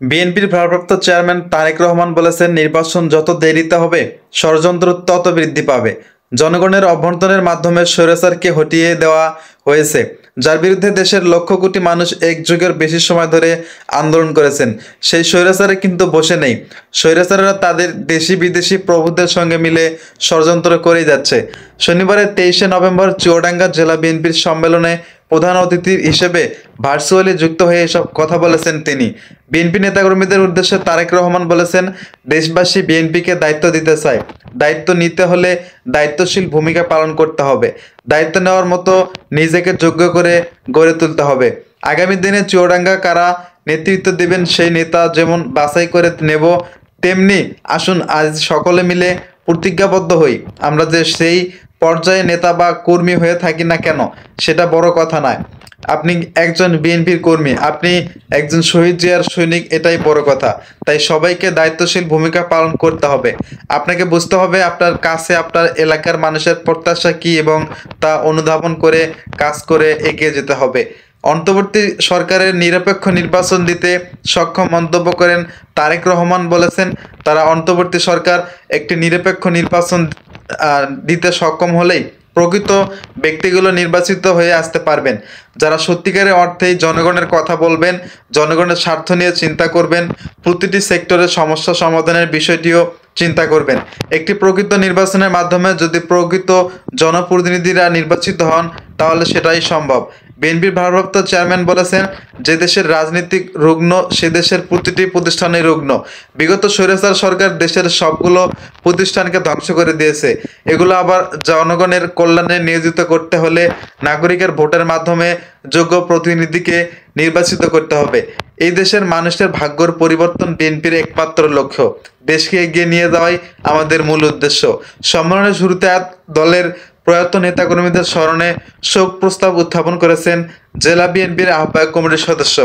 বিএনপির ভারপ্রাপ্ত চেয়ারম্যান তারেক রহমান বলেছেন, নির্বাচন যত দেরিতে হবে ষড়যন্ত্র তত বৃদ্ধি পাবে। জনগণের অভ্যর্থনের মাধ্যমে স্বৈরাচারকে হটিয়ে দেওয়া হয়েছে, যার বিরুদ্ধে দেশের লক্ষ কোটি মানুষ এক যুগের বেশি সময় ধরে আন্দোলন করেছেন। সেই স্বৈরাচারে কিন্তু বসে নেই। স্বৈরাচাররা তাদের দেশি বিদেশি প্রভুদের সঙ্গে মিলে ষড়যন্ত্র করেই যাচ্ছে। শনিবারের 23শে নভেম্বর চুয়াডাঙ্গা জেলা বিএনপির সম্মেলনে প্রধান অতিথি হিসেবে ভার্চুয়ালি যুক্ত হয়ে এসব কথা বলেছেন তিনি। বিএনপি নেতাকর্মীদের উদ্দেশ্যে তারেক রহমান বলেছেন, দেশবাসী বিএনপিকে দায়িত্ব দিতে চায়। দায়িত্ব নিতে হলে দায়িত্বশীল ভূমিকা পালন করতে হবে। দায়িত্ব নেওয়ার মতো নিজেকে যোগ্য করে গড়ে তুলতে হবে। আগামী দিনে চুয়াডাঙ্গা কারা নেতৃত্ব দেবেন সেই নেতা যেমন বাছাই করে নেব, তেমনি আসুন আজ সকলে মিলে প্রতিজ্ঞাবদ্ধ হই। আমরা যে সেই পর্যায়ে নেতা বা কর্মী হয়ে থাকি না কেন, সেটা বড় কথা নয়। আপনি একজন বিএনপির কর্মী, আপনি একজন শহীদ জিয়ার সৈনিক, এটাই বড় কথা। তাই সবাইকে দায়িত্বশীল ভূমিকা পালন করতে হবে। আপনাকে বুঝতে হবে আপনার কাছে আপনার এলাকার মানুষের প্রত্যাশা কী এবং তা অনুধাবন করে কাজ করে এগিয়ে যেতে হবে। অন্তর্বর্তী সরকারের নিরপেক্ষ নির্বাচন দিতে সক্ষম মন্তব্য করেন তারেক রহমান। বলেছেন, তারা অন্তর্বর্তী সরকার একটি নিরপেক্ষ নির্বাচন দিতে সক্ষম হলেই প্রকৃত ব্যক্তিগুলো নির্বাচিত হয়ে আসতে পারবেন, যারা সত্যিকারের অর্থেই জনগণের কথা বলবেন, জনগণের স্বার্থ নিয়ে চিন্তা করবেন, প্রতিটি সেক্টরের সমস্যা সমাধানের বিষয়টিও চিন্তা করবেন। একটি প্রকৃত নির্বাচনের মাধ্যমে যদি প্রকৃত জনপ্রতিনিধিরা নির্বাচিত হন, তাহলে সেটাই সম্ভব। বিএনপির ভারপ্রাপ্ত চেয়ারম্যান বলেছেন, যে দেশের রাজনীতিক রুগ্ন সে দেশের প্রতিটি প্রতিষ্ঠানই রুগ্ন। বিগত স্বৈরাচার সরকার দেশের সবগুলো প্রতিষ্ঠানকে ধ্বংস করে দিয়েছে। এগুলো আবার জনগণের কল্যাণে নিয়োজিত করতে হলে নাগরিকের ভোটের মাধ্যমে যোগ্য প্রতিনিধিকে নির্বাচিত করতে হবে। এই দেশের মানুষের ভাগ্যর পরিবর্তন বিএনপির একমাত্র লক্ষ্য। দেশকে এগিয়ে নিয়ে যাওয়াই আমাদের মূল উদ্দেশ্য। সম্মেলনের শুরুতে দলের প্রয়াত নেতাকর্মীদের স্মরণে শোক প্রস্তাব উত্থাপন করেছেন জেলা বিএনপির আহ্বায়ক কমিটির সদস্য